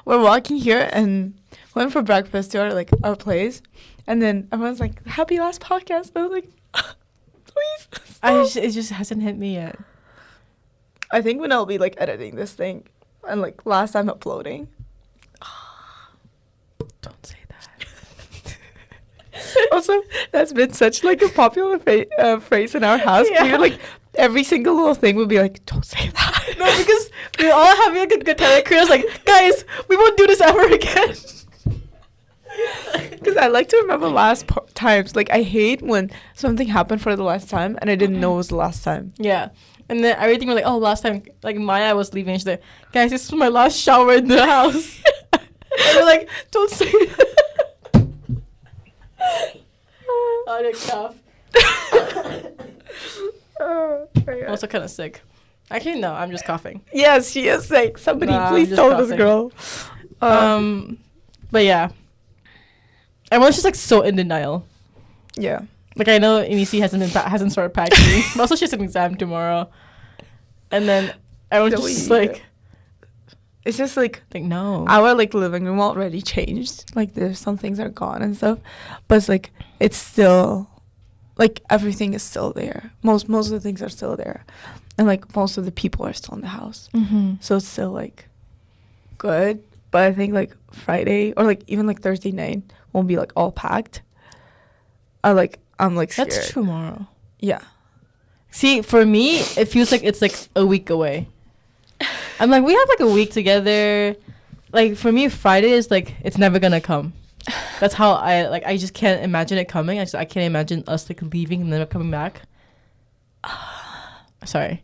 We're walking here and went for breakfast to our place, and then everyone's like, "Happy last podcast." I was like, please. It just hasn't hit me yet. I think when I'll be like editing this thing and like last time uploading. Don't say that. Also, that's been such like a popular phrase in our house. Yeah. We're like every single little thing would be like, "Don't say that." No, because we're all having like a good time. Like, Karina's like, "Guys, we won't do this ever again." Because I like to remember times. Like I hate when something happened for the last time and I didn't know it was the last time. Yeah. And then everything was like, oh, last time, like Maya was leaving, and she's like, "Guys, this is my last shower in the house." And we're like, "Don't say that." I didn't cough. I'm also kind of sick. Actually, no, I'm just coughing. Yes, she is sick. Somebody please tell this girl. But yeah. Everyone's just like so in denial. Yeah. Like I know Inisi hasn't started packing, but also she has an exam tomorrow, and then everyone's just like, it's just like no. Our like living room already changed. Like there's some things are gone and stuff, but it's like it's still, like everything is still there. Most of the things are still there, and like most of the people are still in the house. Mm-hmm. So it's still like good, but I think like Friday or like even like Thursday night won't be like all packed. I'm like scared. That's tomorrow. Yeah. See, for me, it feels like it's like a week away. I'm like, we have like a week together. Like for me, Friday is like it's never gonna come. That's how I just can't imagine it coming. I can't imagine us like leaving and never coming back. Sorry.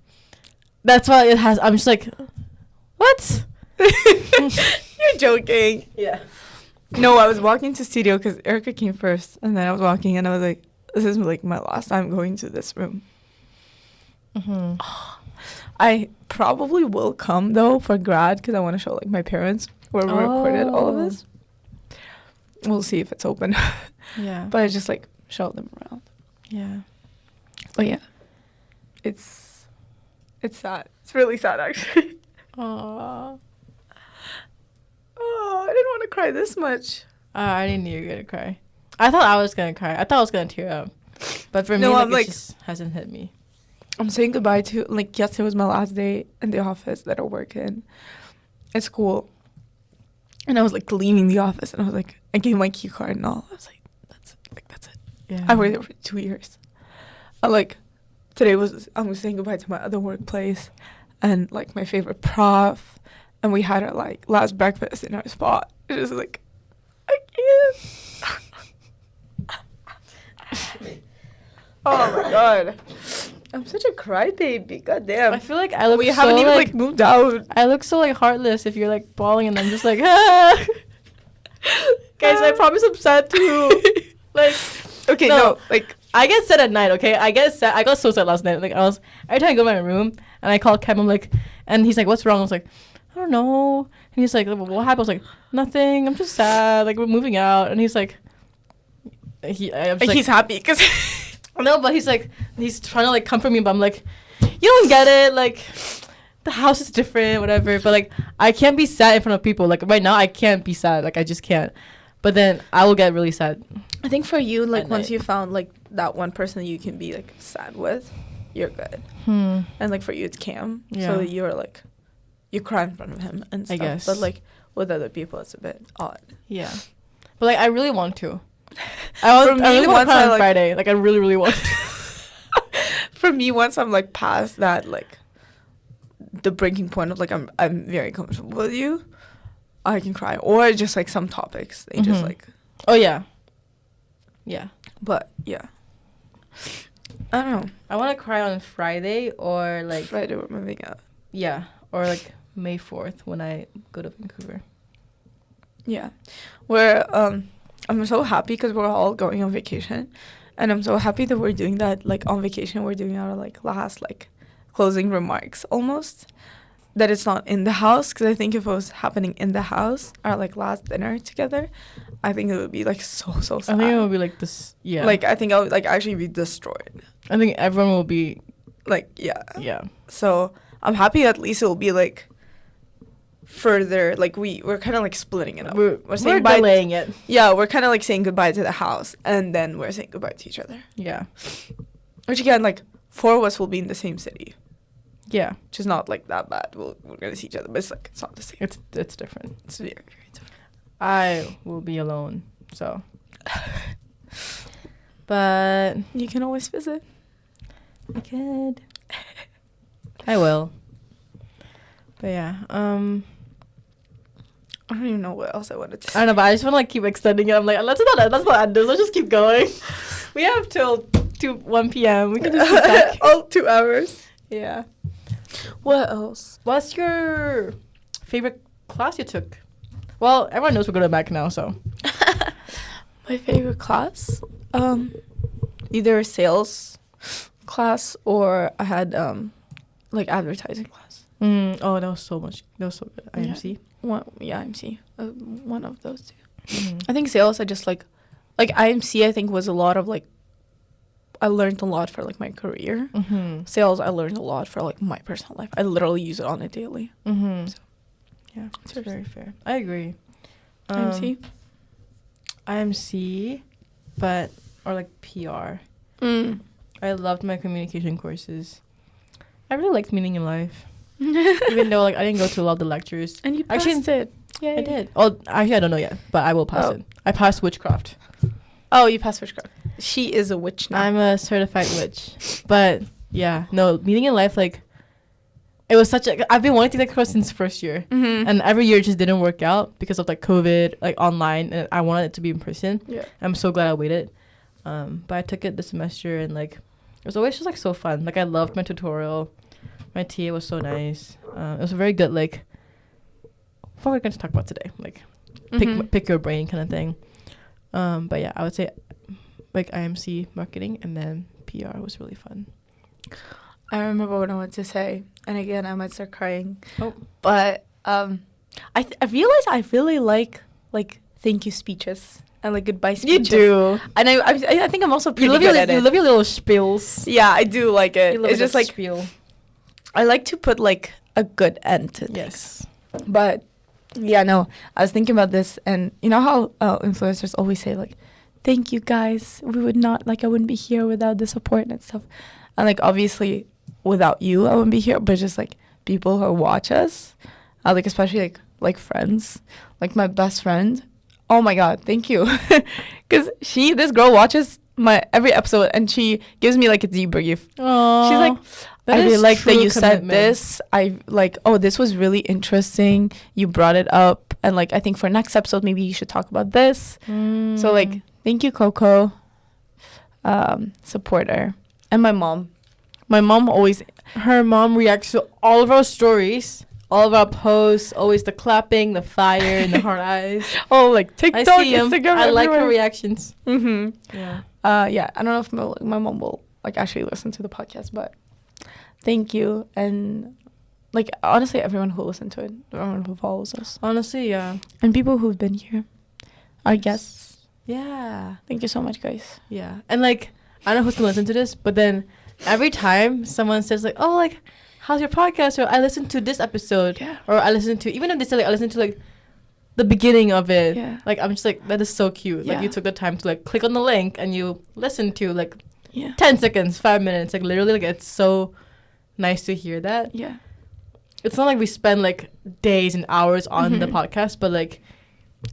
That's why it has. I'm just like, what? You're joking. Yeah. No, I was walking to studio because Erica came first, and then I was walking, and I was like, "This is like my last time going to this room." Mm-hmm. I probably will come though for grad because I want to show like my parents where we recorded all of this. We'll see if it's open. Yeah. But I just like show them around. Yeah. But yeah, it's sad. It's really sad actually. Aww. Oh, I didn't want to cry this much. I didn't know you were gonna cry. I thought I was gonna cry. I thought I was gonna tear up. But for me, it just hasn't hit me. I'm saying goodbye to, like, yesterday was my last day in the office that I work in. It's cool. And I was, like, leaving the office, and I was, like, I gave my key card and all. I was, like, that's it. Yeah. I worked there for 2 years. Today I'm saying goodbye to my other workplace and, like, my favorite prof. And we had our, like, last breakfast in our spot. It was, like, I can't. Oh, my God. I'm such a crybaby. Goddamn. I feel like I look we so haven't even like moved out. I look so like heartless if you're like bawling and I'm just like, ah. Guys, I promise I'm sad too. Like, okay, no, like I get sad at night. Okay, I get sad. I got so sad last night. Like every time I go to my room and I call Cam, I'm like, and he's like, "What's wrong?" I was like, "I don't know." And he's like, "What happened?" I was like, "Nothing. I'm just sad. Like we're moving out." And he's like, he's happy because. No, but he's trying to like comfort me, but I'm like, you don't get it, like the house is different, whatever. But like I can't be sad in front of people. Like right now I can't be sad. Like I just can't. But then I will get really sad. I think for you, like once you found like that one person that you can be like sad with, you're good. And like for you it's Cam. Yeah. So you're like you cry in front of him and stuff. I guess. But like with other people it's a bit odd. Yeah. But like I really want to. I really want to cry on Friday. Like I really, really want to. For me, once I'm like past that, like the breaking point of like I'm very comfortable with you, I can cry. Or just like some topics, they just like. Oh yeah. Yeah. But yeah, I don't know. I want to cry on Friday or like Friday we're moving out. Yeah, or like May 4th when I go to Vancouver. Yeah, we're I'm so happy because we're all going on vacation, and I'm so happy that we're doing that like on vacation. We're doing our like last like closing remarks almost. That it's not in the house, because I think if it was happening in the house, our like last dinner together, I think it would be like so sad. I think it will be like this. Yeah. Like I think I would like actually be destroyed. I think everyone will be like yeah. Yeah. So I'm happy at least it'll be like further, like we're kind of like splitting it up. We're saying delaying it. Yeah, we're kind of like saying goodbye to the house, and then we're saying goodbye to each other. Yeah. Which again, like 4 of us will be in the same city. Yeah. Which is not like that bad. We're gonna see each other, but it's like it's not the same. It's different. It's very, very different. I will be alone, so. But you can always visit. I could. I will. But yeah, I don't even know what else I wanted to say. I don't know, but I just want to like keep extending it. I'm like, let's not end this. Let's just keep going. We have till 1 p.m. We can just keep talking. All 2 hours. Yeah. What else? What's your favorite class you took? Well, everyone knows we're going back now, so. My favorite class? Either sales class or I had like advertising class. Oh, that was so good. IMC? IMC. One of those two. I think sales, I just like IMC I think was a lot of like, I learned a lot for like my career. Sales, I learned a lot for like my personal life. I literally use it on it daily. So, yeah, it's very fair. I agree. IMC, but or like PR. I loved my communication courses. I really liked Meaning in Life, even though like I didn't go to a lot of the lectures. And you passed it. Yeah, I did. Oh, actually, I don't know yet, but I will pass it. I passed Witchcraft. Oh, you passed Witchcraft. She is a witch now. I'm a certified witch. But yeah, no, Meaning in Life, like, it was such a... I've been wanting to take that course since first year. And every year it just didn't work out because of like COVID, like online, and I wanted it to be in person. Yeah. I'm so glad I waited. But I took it this semester, and like, it was always just like so fun. Like, I loved my tutorial. My TA was so nice. It was a very good, like, what we're going to talk about today. Like, pick your brain kind of thing. But yeah, I would say like IMC marketing, and then PR was really fun. I remember what I wanted to say, and again I might start crying. But I realize I really like thank you speeches and like goodbye speeches. You do, and I think I'm also pretty good at it. You love your little spiels. Yeah, I do like it. It's just like spiel. I like to put like a good end to things. But yeah, no, I was thinking about this, and you know how influencers always say like, thank you guys, we would not, like, I wouldn't be here without the support and stuff, and like obviously without you I wouldn't be here, but just like people who watch us, like especially like friends, like my best friend, oh my god, thank you. Because this girl watches my every episode, and she gives me like a debrief. Aww. She's like, I really like that you said this. I like, oh, this was really interesting. You brought it up. And like, I think for next episode, maybe you should talk about this. So like, thank you, Coco. Supporter. And my mom. My mom always... Her mom reacts to all of our stories, all of our posts, always the clapping, the fire, and the heart eyes. Oh, like TikTok, Instagram, I like her reactions. Yeah. Yeah, I don't know if my mom will like actually listen to the podcast, but... Thank you. And like honestly, everyone who listened to it, everyone who follows us. Honestly, yeah. And people who've been here. Our guests. Yeah. Thank you so much, guys. Yeah. And like, I don't know who's gonna listen to this, but then every time someone says like, oh, like, how's your podcast? Or I listened to this episode. Yeah. Or I listened to, even if they say like I listened to like the beginning of it. Yeah. Like I'm just like, that is so cute. Yeah. Like you took the time to like click on the link and you listen to like 10 seconds, 5 minutes. Like literally, like it's so nice to hear that. Yeah. It's not like we spend like days and hours on the podcast, but like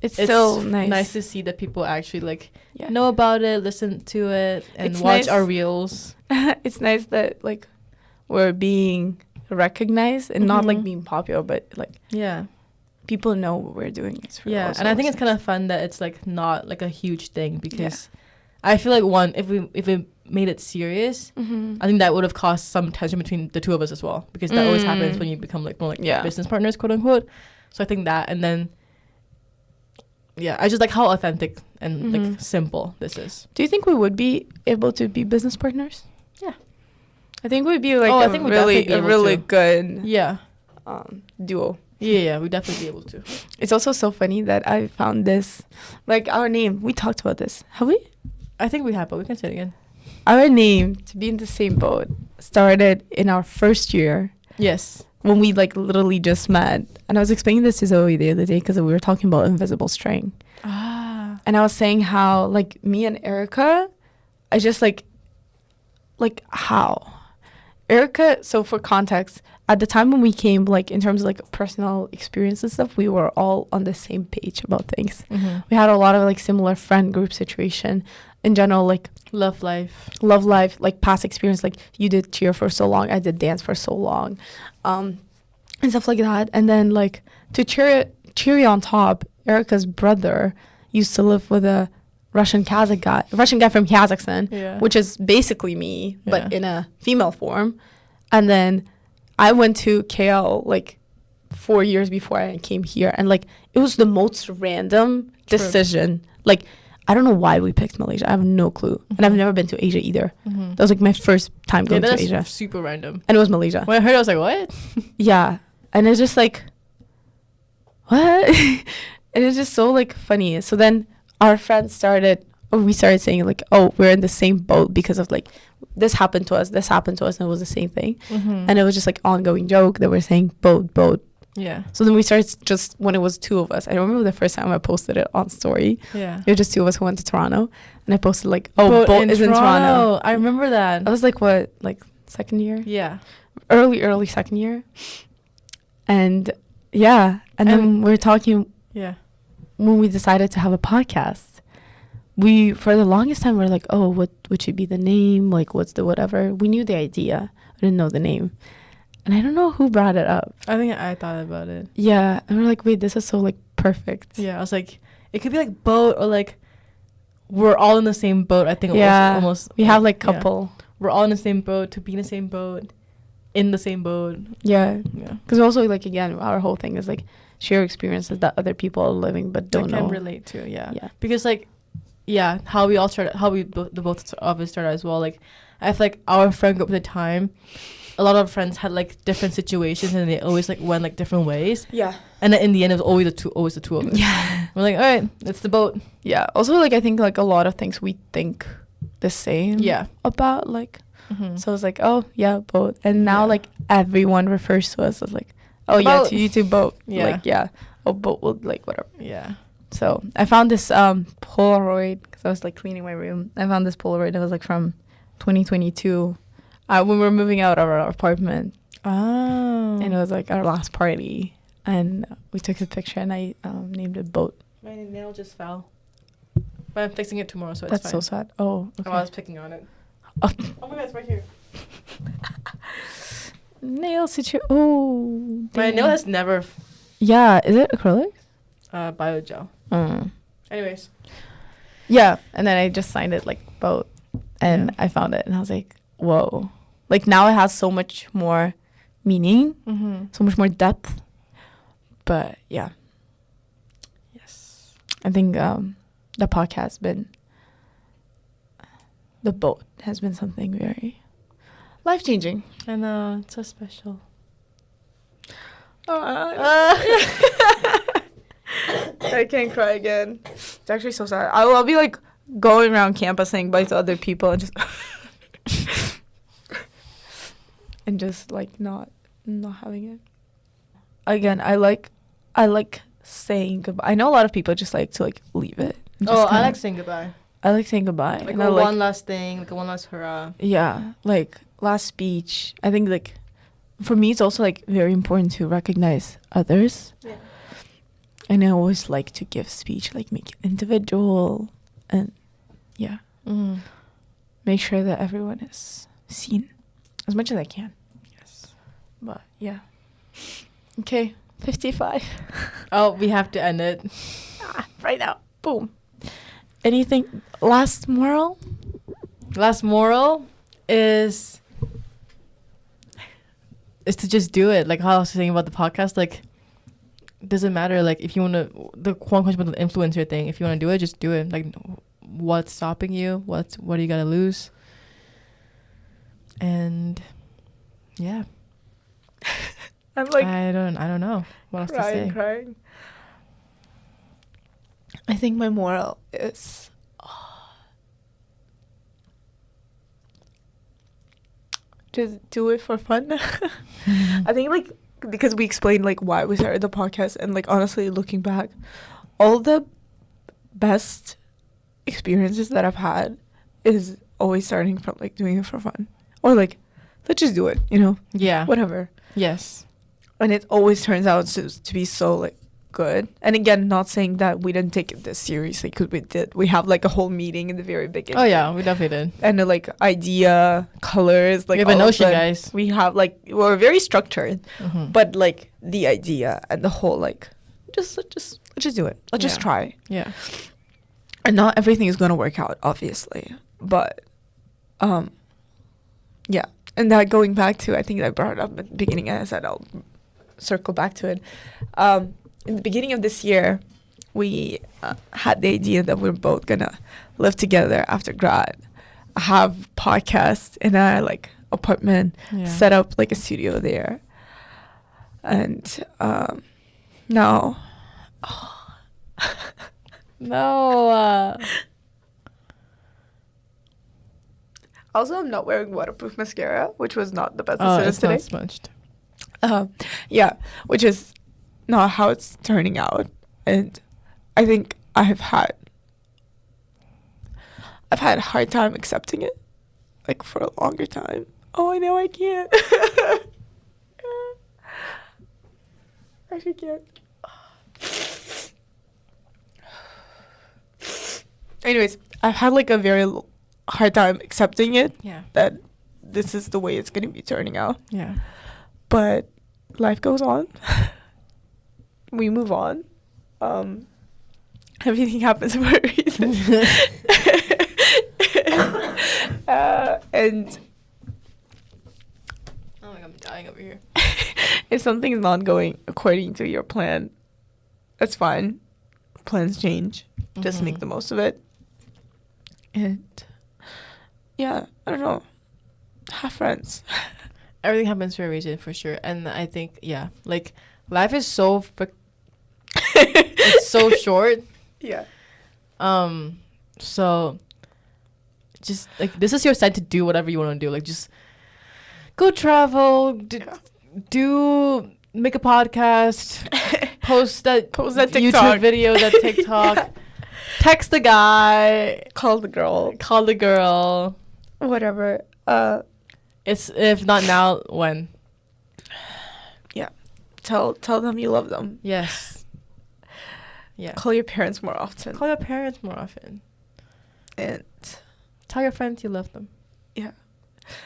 it's so nice to see that people actually like know about it, listen to it, and watch our reels. It's nice that like we're being recognized and not like being popular, but like people know what we're doing. And I think it's kind of fun that it's like not like a huge thing, because I feel like if we made it serious, I think that would have caused some tension between the two of us as well, because that always happens when you become like more like business partners, quote unquote. So I think that, and then I just like how authentic and like simple this is. Do you think we would be able to be business partners? Yeah, I think we'd be like a really good duo. Yeah, we'd definitely be able to. It's also so funny that I found this, like our name. We talked about this, have we? I think we have, but we can say it again. Our name, to be in the same boat, started in our first year. Yes. When we like literally just met. And I was explaining this to Zoe the other day because we were talking about invisible string. And I was saying how like me and Erica, I just like how? Erica, so for context, at the time when we came, like in terms of like personal experience and stuff, we were all on the same page about things. We had a lot of like similar friend group situation. In general, like love life, like past experience, like you did cheer for so long, I did dance for so long, and stuff like that. And then like to cherry on top, Erica's brother used to live with a Russian guy from Kazakhstan, which is basically me, but in a female form. And then I went to KL like 4 years before I came here, and like it was the most random decision. Like I don't know why we picked Malaysia. I have no clue. And I've never been to Asia either. That was like my first time going to Asia. Super random. And it was Malaysia. When I heard it, I was like, what? Yeah. And it's just like, what? And it's just so like funny. So then our friends we started saying like, oh, we're in the same boat because of like, this happened to us, and it was the same thing. And it was just like ongoing joke that we're saying boat. Yeah. So then we started just when it was two of us. I remember the first time I posted it on story. Yeah. It was just two of us who went to Toronto. And I posted like, boat is in Toronto. I remember that. I was like, what, like second year? Yeah. Early second year. And yeah. And then we were talking. Yeah. When we decided to have a podcast, for the longest time, we were like, oh, what should be the name? Like, what's the whatever? We knew the idea. I didn't know the name. And I don't know who brought it up. I think I thought about it. Yeah. And we're like, wait, this is so like perfect. Yeah. I was like, it could be like boat, or like we're all in the same boat. I think almost we have like couple. Yeah. We're all in the same boat, to be in the same boat, in the same boat. Yeah. Yeah. Because also like, again, our whole thing is like share experiences that other people are living but don't know. Can relate to. Yeah. Because like, how we the both of us started as well. Like I feel like our friend group at the time, a lot of friends had like different situations, and they always like went like different ways. Yeah. And then in the end, it was always the two of us. Yeah. We're like, all right, it's the boat. Yeah. Also, like I think like a lot of things we think the same. Yeah. About like, so it's like, oh yeah, boat. And now like everyone refers to us as like, oh yeah, to you too, boat. Yeah. Like yeah, oh boat will like whatever. Yeah. So I found this Polaroid because I was like cleaning my room. I found this Polaroid that was like from 2022. When we were moving out of our apartment. Oh. And it was like our last party. And we took a picture, and I named it Boat. My nail just fell. But I'm fixing it tomorrow, so it's That's fine. so sad. Oh, okay. Oh, I was picking on it. Oh my God, it's right here. Nail situation. Oh. My nail has never... Yeah. Is it acrylic? Biogel. Anyways. Yeah. And then I just signed it like Boat. And I found it, and I was like, whoa. Like now it has so much more meaning, so much more depth. But yeah. Yes. I think the podcast the boat has been something very life-changing. I know, it's so special. I can't cry again. It's actually so sad. I'll be like going around campus saying bye to other people and just and just like not having it. Again, I like saying goodbye. I know a lot of people just like to like leave it. I like saying goodbye. I like saying goodbye. Like one last thing, like one last hurrah. Yeah, like last speech. I think like for me it's also like very important to recognize others. Yeah. And I always like to give speech, like make it individual and make sure that everyone is seen as much as I can. Yes. But yeah. Okay, 55. Oh, we have to end it. Right now. Boom. anything? Last moral? Last moral is to just do it. Like how I was saying about the podcast, like it doesn't matter. Like if you want to, the one question about the influencer thing, if you want to do it, just do it. Like what's stopping you? What do you gotta lose? And yeah. I'm like I don't know what else to say. crying. I think my moral is just do it for fun. I think like because we explained like why we started the podcast, and like honestly looking back, all the best experiences that I've had is always starting from like doing it for fun, or like let's just do it, you know? Yeah. Whatever. Yes. And it always turns out to be so like good. And again, not saying that we didn't take it this seriously, because we did. We have like a whole meeting in the very beginning. Oh yeah, we definitely did. And like idea, colors, like we have a notion, guys. We have like we're very structured, Mm-hmm. but like the idea and the whole like let's just do it. Let's just try. Yeah. And not everything is gonna work out, obviously, but yeah. And that going back to, I think I brought it up at the beginning, and I said I'll circle back to it. In the beginning of this year, we had the idea that we're both gonna live together after grad, have podcasts in our like apartment, set up like a studio there, and now, no. Also, I'm not wearing waterproof mascara, which was not the best Oh, decision it's today. not smudged. Yeah, which is not how it's turning out, and I think I've had a hard time accepting it, like for a longer time. Oh, I know I can't. I actually can't. Anyways, I've had like a very hard time accepting it. Yeah. That this is the way it's gonna be turning out. Yeah. But life goes on. We move on. Everything happens for a reason. And oh my god, I'm dying over here. if something's not going according to your plan, that's fine. Plans change. Just make the most of it. And yeah, I don't know. Have friends. Everything happens for a reason, for sure. And I think, yeah, like life is so it's so short. Yeah. So just like this is your side to do whatever you want to do. Like just go travel, do make a podcast, post that TikTok. YouTube video, that TikTok, text the guy, Call the girl. Whatever. It's if not now, when? Yeah. Tell them you love them. Yes. Yeah. Call your parents more often. Call your parents more often. And tell your friends you love them. Yeah.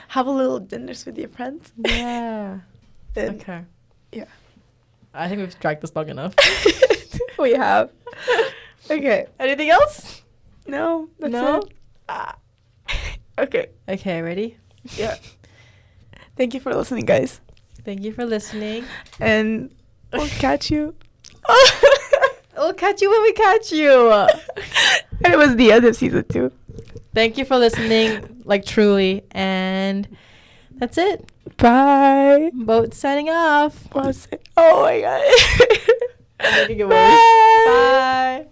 Have a little dinners with your friends. Yeah. Okay. Yeah. I think we've dragged this long enough. We have. Okay. Anything else? No. That's No? it. Okay. Okay, ready? Yeah. Thank you for listening, guys. Thank you for listening. And we'll catch you. We'll catch you when we catch you. And it was the end of season 2. Thank you for listening, like truly. And that's it. Bye. Boat signing off. Oh my god. I'm making it worse. Bye.